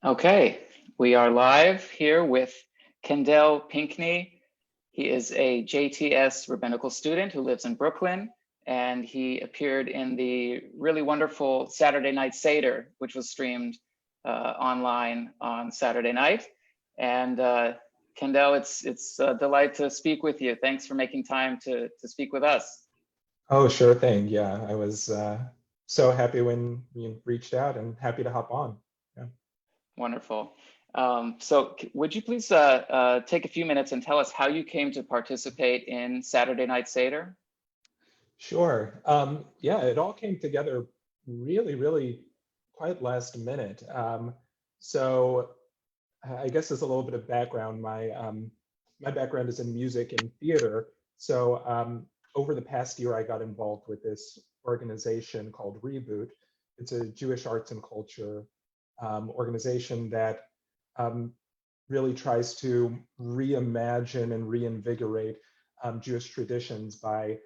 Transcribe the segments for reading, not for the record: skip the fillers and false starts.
Okay, we are live here with Kendell Pinkney. He is a JTS rabbinical student who lives in Brooklyn, and he appeared in the really wonderful Saturday Night Seder, which was streamed online on Saturday night. And Kendell, it's a delight to speak with you. Thanks for making time to speak with us. Oh, sure thing. Yeah, I was so happy when you reached out and happy to hop on. Yeah. Wonderful. So would you please take a few minutes and tell us how you came to participate in Saturday Night Seder? Sure. Yeah, it all came together really quite last minute. So I guess as a little bit of background, my background is in music and theater. So over the past year, I got involved with this organization called Reboot. It's a Jewish arts and culture organization that really tries to reimagine and reinvigorate Jewish traditions by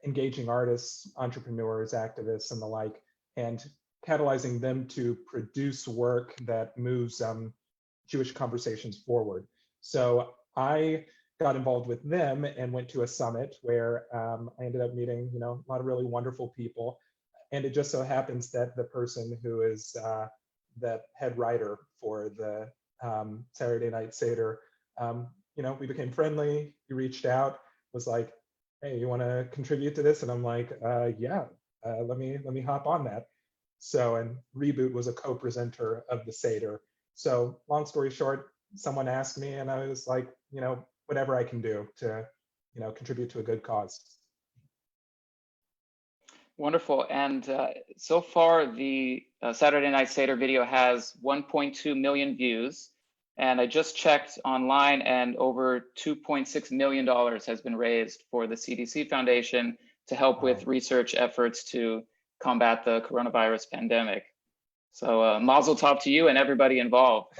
engaging artists, entrepreneurs, activists, and the like, and catalyzing them to produce work that moves Jewish conversations forward. So I got involved with them and went to a summit where I ended up meeting, a lot of really wonderful people. And it just so happens that the person who is the head writer for the Saturday Night Seder, we became friendly. He reached out, was like, "Hey, you want to contribute to this?" And I'm like, "Yeah, let me hop on that." So, and Reboot was a co-presenter of the Seder. So, long story short, someone asked me, and I was like, whatever I can do to, contribute to a good cause. Wonderful. And so far, the Saturday Night Seder video has 1.2 million views. And I just checked online, and over $2.6 million has been raised for the CDC Foundation to help with research efforts to combat the coronavirus pandemic. So mazel tov to you and everybody involved.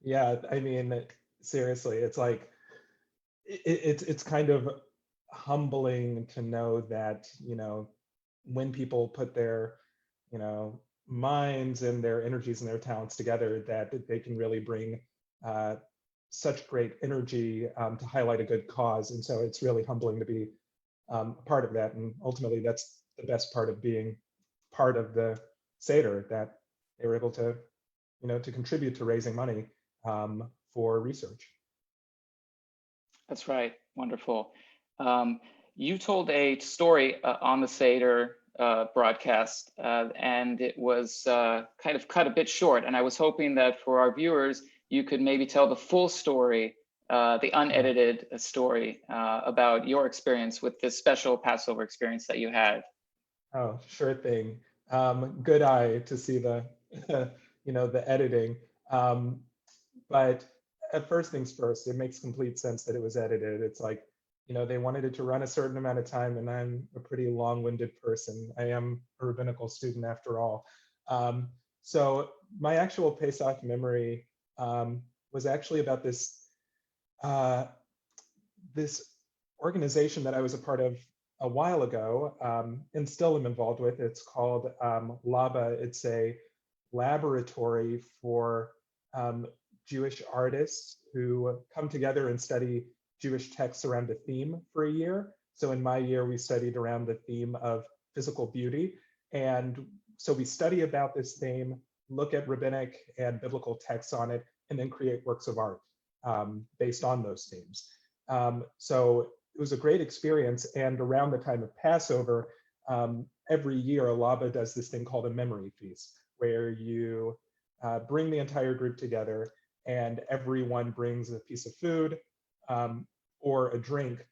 Yeah, I mean, seriously, it's like, it's kind of humbling to know that, when people put their, minds and their energies and their talents together, that they can really bring such great energy to highlight a good cause. And so it's really humbling to be a part of that. And ultimately, that's the best part of being part of the Seder, that they were able to, to contribute to raising money for research. That's right. Wonderful. You told a story on the Seder broadcast, and it was kind of cut a bit short. And I was hoping that for our viewers, you could maybe tell the full story, the unedited story about your experience with this special Passover experience that you had. Oh, sure thing. Good eye to see the, the editing. But at first things first, it makes complete sense that it was edited. It's like, they wanted it to run a certain amount of time, and I'm a pretty long-winded person. I am a rabbinical student after all. So my actual Pesach memory was actually about this organization that I was a part of a while ago, and still am involved with. It's called LABA. It's a laboratory for Jewish artists who come together and study Jewish texts around a theme for a year. So in my year, we studied around the theme of physical beauty. And so we study about this theme, look at rabbinic and biblical texts on it, and then create works of art based on those themes. So it was a great experience. And around the time of Passover, every year, Alaba does this thing called a memory feast, where you bring the entire group together and everyone brings a piece of food or a drink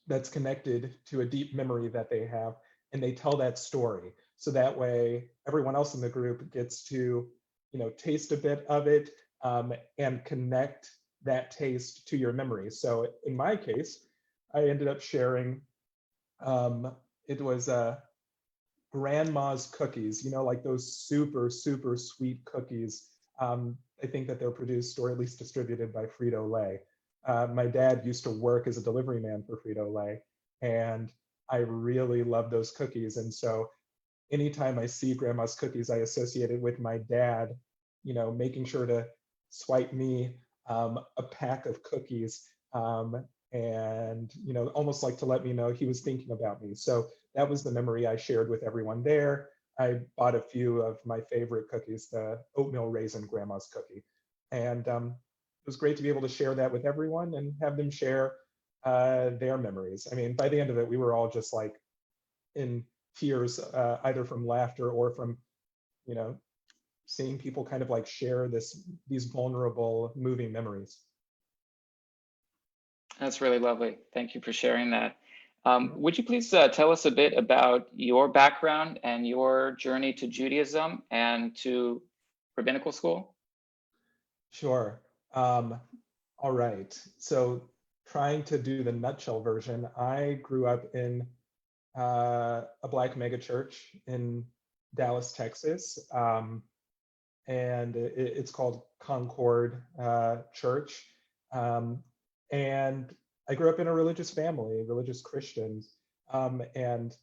that's connected to a deep memory that they have, and they tell that story. So that way, everyone else in the group gets to, taste a bit of it and connect that taste to your memory. So in my case, I ended up sharing, it was grandma's cookies, like those super sweet cookies. I think that they're produced or at least distributed by Frito-Lay. My dad used to work as a delivery man for Frito-Lay, and I really love those cookies. And so anytime I see grandma's cookies, I associate it with my dad making sure to swipe me a pack of cookies, and almost like to let me know he was thinking about me. So that was the memory I shared with everyone there. I bought a few of my favorite cookies, the oatmeal raisin grandma's cookie, and it was great to be able to share that with everyone and have them share their memories. I mean, by the end of it, we were all just like in tears, either from laughter or from you know seeing people kind of like share these vulnerable, moving memories. That's really lovely. Thank you for sharing that. Yeah. Would you please tell us a bit about your background and your journey to Judaism and to rabbinical school? Sure. All right. So trying to do the nutshell version, I grew up in a Black megachurch in Dallas, Texas, and it's called Concord Church. And I grew up in a religious family, religious Christians, and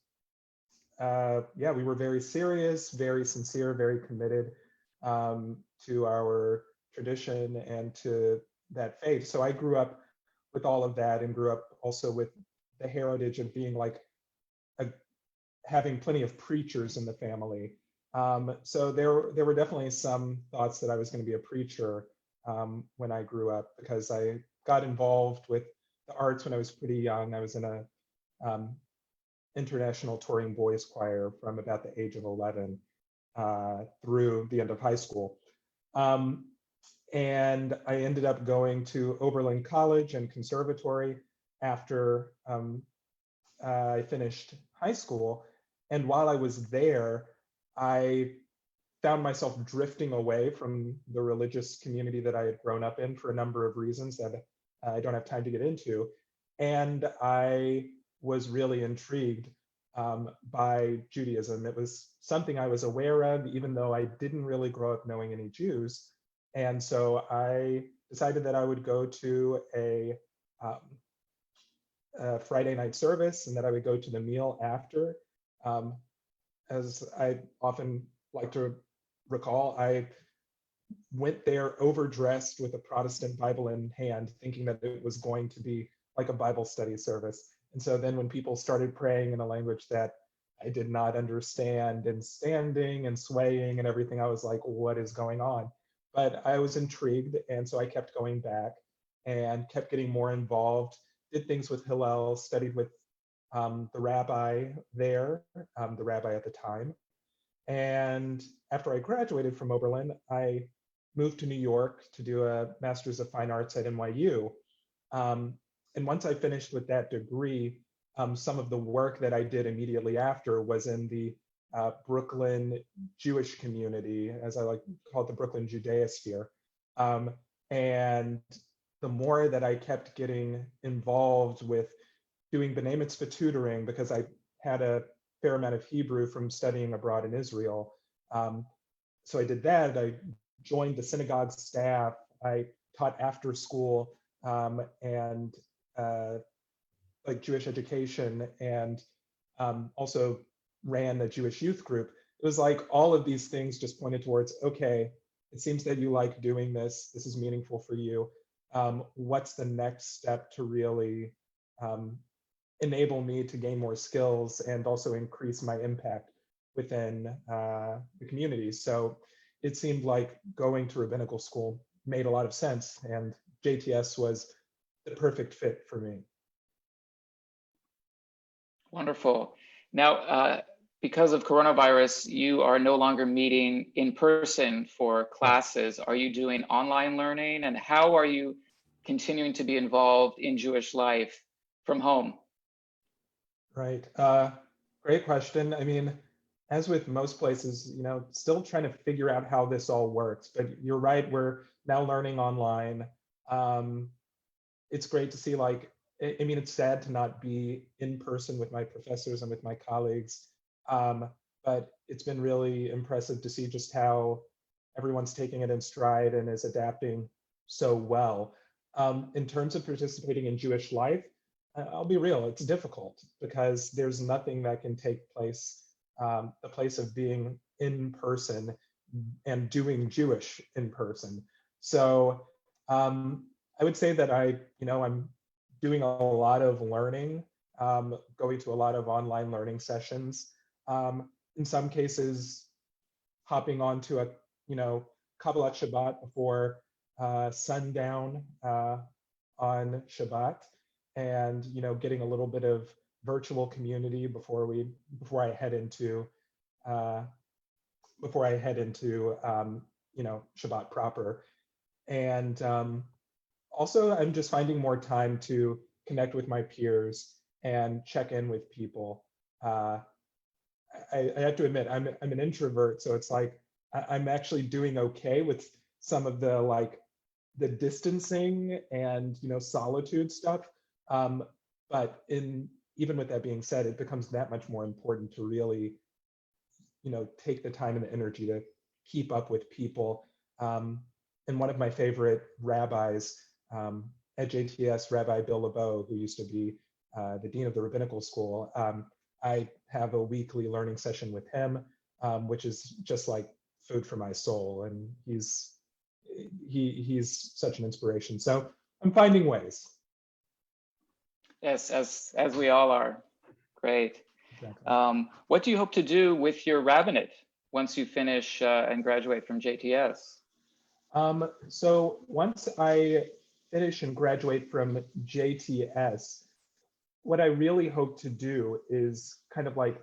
yeah, we were very serious, very sincere, very committed to our tradition and to that faith. So I grew up with all of that and grew up also with the heritage of being like a, having plenty of preachers in the family. So there were definitely some thoughts that I was going to be a preacher when I grew up, because I got involved with the arts when I was pretty young. I was in a international touring boys choir from about the age of 11 through the end of high school. And I ended up going to Oberlin College and Conservatory after I finished high school. And while I was there, I found myself drifting away from the religious community that I had grown up in for a number of reasons that I don't have time to get into. And I was really intrigued by Judaism. It was something I was aware of, even though I didn't really grow up knowing any Jews. And so I decided that I would go to a Friday night service and that I would go to the meal after. As I often like to recall, I went there overdressed with a Protestant Bible in hand, thinking that it was going to be like a Bible study service. And so then when people started praying in a language that I did not understand and standing and swaying and everything, I was like, what is going on? But I was intrigued. And so I kept going back and kept getting more involved, did things with Hillel, studied with the rabbi there, the rabbi at the time. And after I graduated from Oberlin, I moved to New York to do a Master's of Fine Arts at NYU. And once I finished with that degree, some of the work that I did immediately after was in the Brooklyn Jewish community, as I like to call it, the Brooklyn Judaosphere. And the more that I kept getting involved with doing B'nai Mitzvah tutoring, because I had a fair amount of Hebrew from studying abroad in Israel. So I did that. I joined the synagogue staff. I taught after school and like Jewish education, and also ran a Jewish youth group. It was like all of these things just pointed towards, okay, it seems that you like doing this. This is meaningful for you. What's the next step to really enable me to gain more skills and also increase my impact within the community? So it seemed like going to rabbinical school made a lot of sense, and JTS was the perfect fit for me. Wonderful. Now, because of coronavirus, you are no longer meeting in person for classes. Are you doing online learning? And how are you continuing to be involved in Jewish life from home? Right. Great question. I mean, as with most places, still trying to figure out how this all works. But you're right, we're now learning online. It's great to see, like, I mean, it's sad to not be in person with my professors and with my colleagues. But it's been really impressive to see just how everyone's taking it in stride and is adapting so well. In terms of participating in Jewish life, I'll be real, it's difficult because there's nothing that can take place, the place of being in person and doing Jewish in person. So I would say that I'm doing a lot of learning, going to a lot of online learning sessions. In some cases, hopping onto a, Kabbalat Shabbat before sundown on Shabbat, and getting a little bit of virtual community before I head into uh, Shabbat proper. And also, I'm just finding more time to connect with my peers and check in with people. I have to admit, I'm an introvert, so it's like I'm actually doing okay with some of the distancing and solitude stuff. But even with that being said, it becomes that much more important to really take the time and the energy to keep up with people. And one of my favorite rabbis at JTS, Rabbi Bill LeBeau, who used to be the dean of the rabbinical school, I have a weekly learning session with him, which is just like food for my soul. And he's such an inspiration. So I'm finding ways. Yes, as we all are. Great. Exactly. What do you hope to do with your rabbinate once you finish and graduate from JTS? So once I finish and graduate from JTS, what I really hope to do is kind of like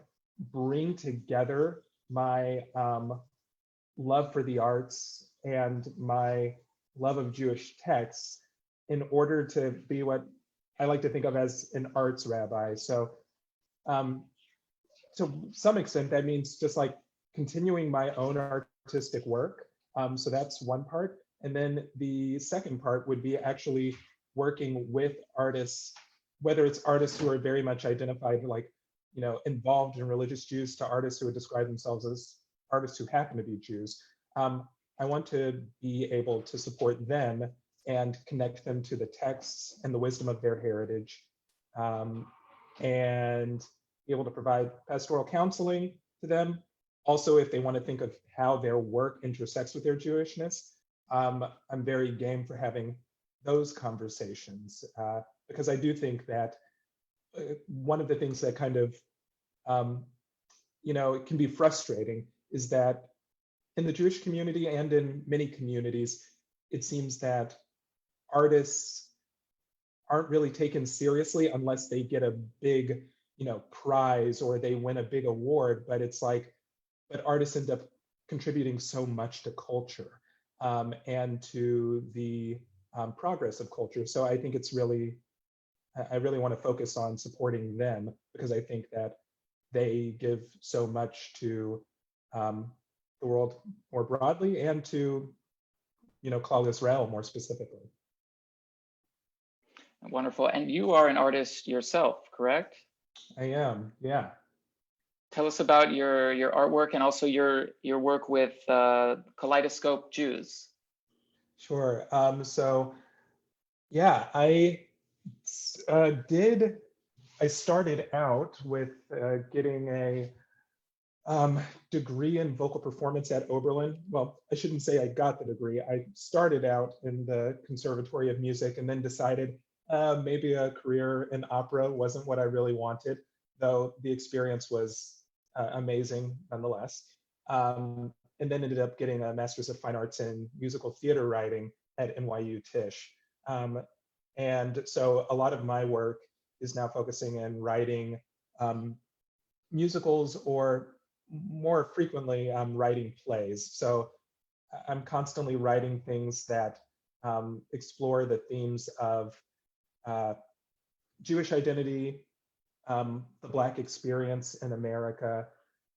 bring together my love for the arts and my love of Jewish texts in order to be what I like to think of as an arts rabbi. So to some extent, that means just like continuing my own artistic work. So that's one part. And then the second part would be actually working with artists, whether it's artists who are very much identified, like, involved in religious Jews, to artists who would describe themselves as artists who happen to be Jews. I want to be able to support them and connect them to the texts and the wisdom of their heritage, and be able to provide pastoral counseling to them. Also, if they want to think of how their work intersects with their Jewishness, I'm very game for having those conversations, because I do think that one of the things that kind of, it can be frustrating is that in the Jewish community and in many communities, it seems that artists aren't really taken seriously unless they get a big, prize or they win a big award. But it's like, but artists end up contributing so much to culture, and to the progress of culture. So I think I really want to focus on supporting them, because I think that they give so much to the world more broadly, and to, Klal Israel more specifically. Wonderful. And you are an artist yourself, correct? I am, yeah. Tell us about your artwork and also your work with Kaleidoscope Jews. Sure. So yeah, I started out with getting a degree in vocal performance at Oberlin. Well, I shouldn't say I got the degree. I started out in the Conservatory of Music and then decided maybe a career in opera wasn't what I really wanted, though the experience was amazing nonetheless. And then ended up getting a Master's of Fine Arts in Musical Theater Writing at NYU Tisch. And so a lot of my work is now focusing in writing musicals, or more frequently writing plays. So I'm constantly writing things that explore the themes of Jewish identity, the Black experience in America,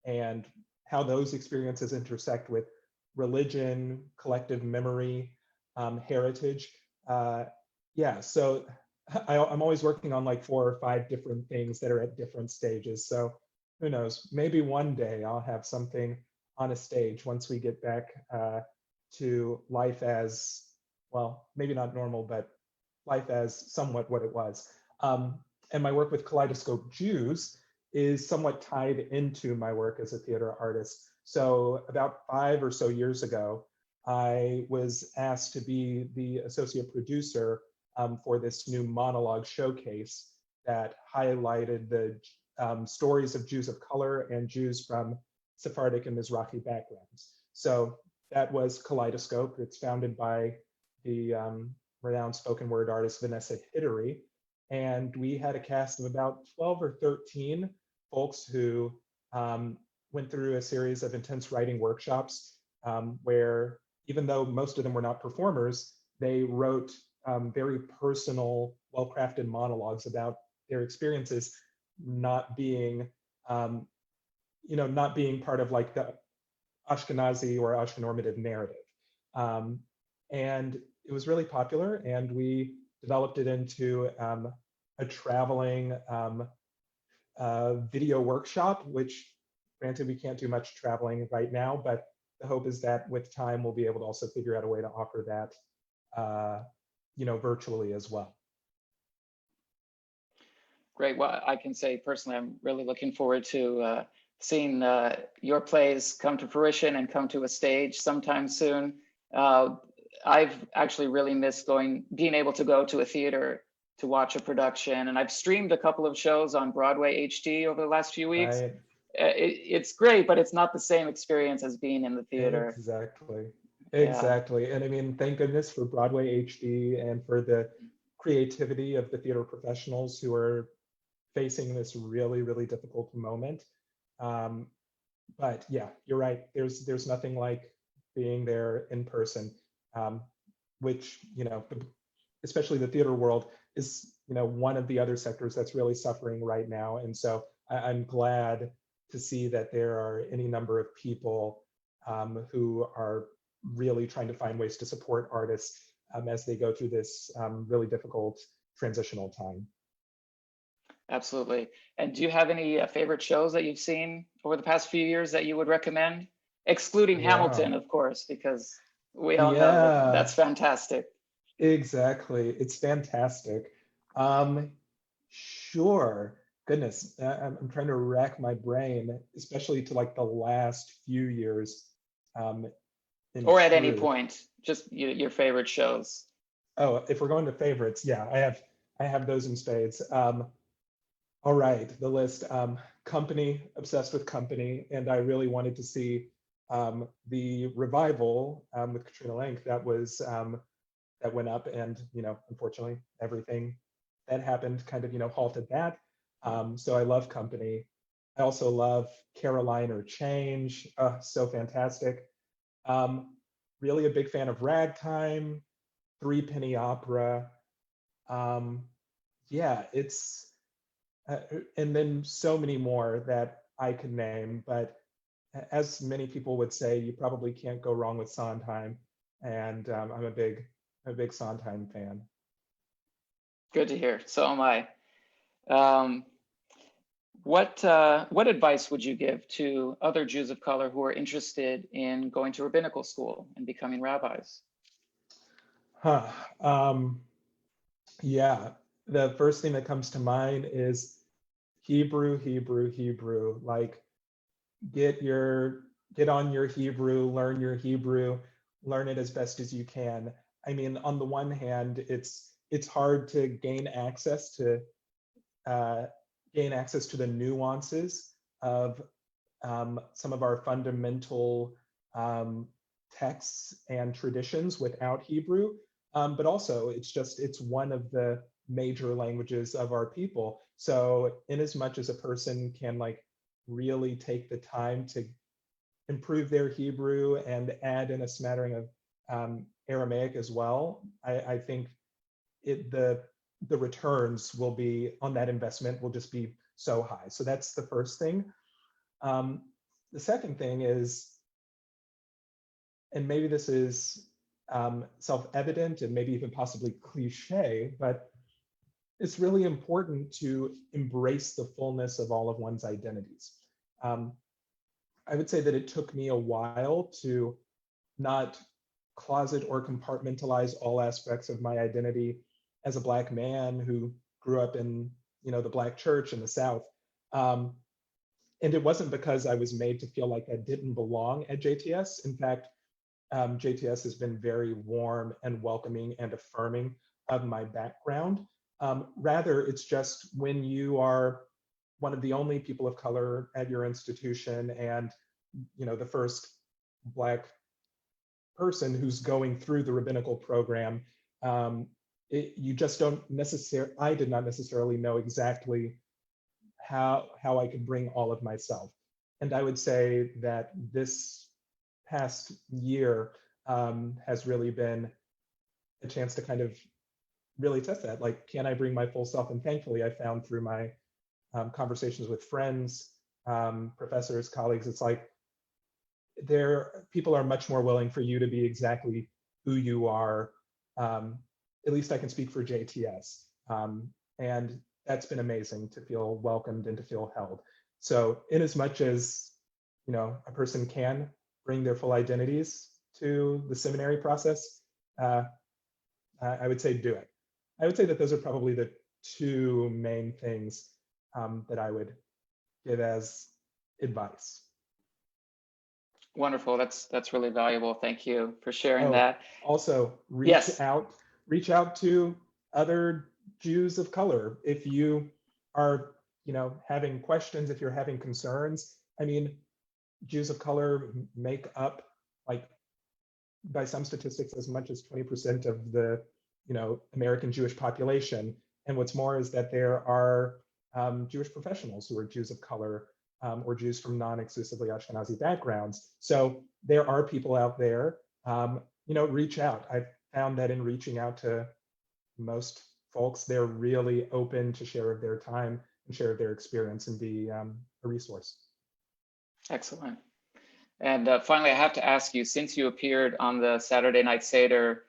and how those experiences intersect with religion, collective memory, heritage. Yeah, so I'm always working on like 4 or 5 different things that are at different stages. So who knows, maybe one day I'll have something on a stage once we get back to life as, well, maybe not normal, but life as somewhat what it was. And my work with Kaleidoscope Jews is somewhat tied into my work as a theater artist. So about 5 or so years ago, I was asked to be the associate producer for this new monologue showcase that highlighted the stories of Jews of color and Jews from Sephardic and Mizrahi backgrounds. So that was Kaleidoscope. It's founded by the renowned spoken word artist Vanessa Hidary. And we had a cast of about 12 or 13 folks who went through a series of intense writing workshops where, even though most of them were not performers, they wrote very personal, well-crafted monologues about their experiences not being, not being part of like the Ashkenazi or Ashkenormative narrative. And it was really popular, and we developed it into a traveling video workshop, which granted we can't do much traveling right now, but the hope is that with time we'll be able to also figure out a way to offer that virtually as well. Great. Well, I can say personally, I'm really looking forward to seeing your plays come to fruition and come to a stage sometime soon. I've actually really missed being able to go to a theater to watch a production, and I've streamed a couple of shows on Broadway HD over the last few weeks. Right. It's great, but it's not the same experience as being in the theater. Exactly. And I mean, thank goodness for Broadway HD and for the creativity of the theater professionals who are facing this really, really difficult moment. But yeah, you're right. There's nothing like being there in person, which, especially the theater world is, one of the other sectors that's really suffering right now. And so I'm glad to see that there are any number of people who are really trying to find ways to support artists as they go through this really difficult transitional time. Absolutely. And do you have any favorite shows that you've seen over the past few years that you would recommend? Excluding Hamilton, of course, because we all know that's fantastic. Exactly. It's fantastic. Sure. Goodness, I'm trying to rack my brain, especially to like the last few years. Or at any point, just your favorite shows. Oh, if we're going to favorites, yeah, I have those in spades. All right, the list. Company, obsessed with Company, and I really wanted to see the revival with Katrina Lenk that went up, and unfortunately, everything that happened kind of halted that. So I love Company. I also love Caroline or Change. So fantastic. Really a big fan of Ragtime, Three Penny Opera. Yeah, it's and then so many more that I could name, but as many people would say, you probably can't go wrong with Sondheim, and I'm a big Sondheim fan. Good to hear. So am I. What advice would you give to other Jews of color who are interested in going to rabbinical school and becoming rabbis? Yeah, the first thing that comes to mind is Hebrew. Like, get on your Hebrew, learn your Hebrew, learn it as best as you can. I mean, on the one hand, it's hard to gain access to the nuances of some of our fundamental texts and traditions without Hebrew. But also, it's one of the major languages of our people. So in as much as a person can like really take the time to improve their Hebrew and add in a smattering of Aramaic as well, I think the returns will be on that investment will just be so high. So that's the first thing. The second thing is, and maybe this is self-evident and maybe even possibly cliche, but it's really important to embrace the fullness of all of one's identities. I would say that it took me a while to not closet or compartmentalize all aspects of my identity as a Black man who grew up in the Black church in the South. And it wasn't because I was made to feel like I didn't belong at JTS. In fact, JTS has been very warm and welcoming and affirming of my background. Rather, it's just when you are one of the only people of color at your institution, and the first Black person who's going through the rabbinical program, you just don't necessarily, I did not necessarily know exactly how I could bring all of myself. And I would say that this past year has really been a chance to kind of really test that. Like, can I bring my full self? And thankfully, I found through my conversations with friends, professors, colleagues, it's like people are much more willing for you to be exactly who you are. At least I can speak for JTS. And that's been amazing to feel welcomed and to feel held. So in as much as, a person can bring their full identities to the seminary process, I would say do it. I would say that those are probably the two main things that I would give as advice. Wonderful. That's really valuable. Thank you for sharing Oh, that. also Yes. reach out to other Jews of color if you are, having questions, if you're having concerns. I mean, Jews of color make up, like, by some statistics, as much as 20% of the, American Jewish population. And what's more is that there are Jewish professionals who are Jews of color, or Jews from non-exclusively Ashkenazi backgrounds. So there are people out there, reach out. I've found that in reaching out to most folks, they're really open to share of their time and share of their experience and be a resource. Excellent. And finally, I have to ask you, since you appeared on the Saturday Night Seder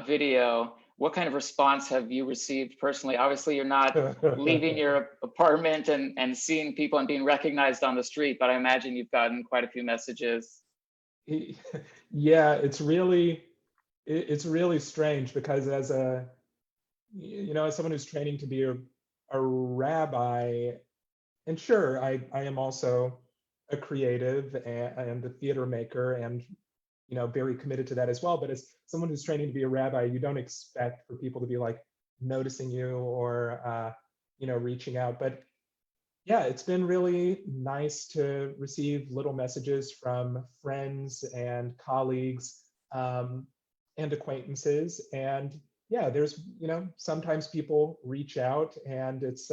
video, what kind of response have you received personally? Obviously, you're not leaving your apartment and seeing people and being recognized on the street, but I imagine you've gotten quite a few messages. Yeah, it's really strange because as someone who's training to be a rabbi, and sure, I am also a creative and a theater maker, and very committed to that as well. But as someone who's training to be a rabbi, you don't expect for people to be like noticing you or reaching out. But yeah, it's been really nice to receive little messages from friends and colleagues, and acquaintances. And yeah, there's sometimes people reach out, and it's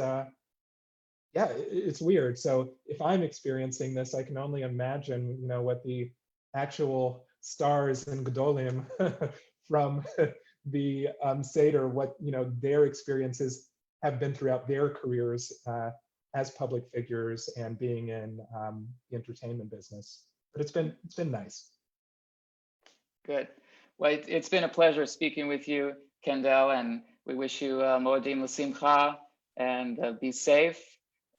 it's weird. So if I'm experiencing this, I can only imagine what the actual stars and gedolim from the Seder, what their experiences have been throughout their careers as public figures and being in the entertainment business. But it's been nice. Good. Well, it's been a pleasure speaking with you, Kendell, and we wish you Moedim L'Simcha, and be safe.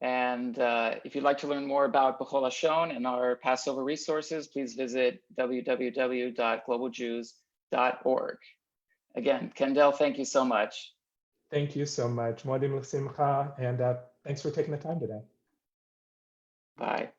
And if you'd like to learn more about B'chol Lashon and our Passover resources, please visit www.globaljews.org. Again, Kendell, thank you so much. Thank you so much. Moedim L'Simcha, and thanks for taking the time today. Bye.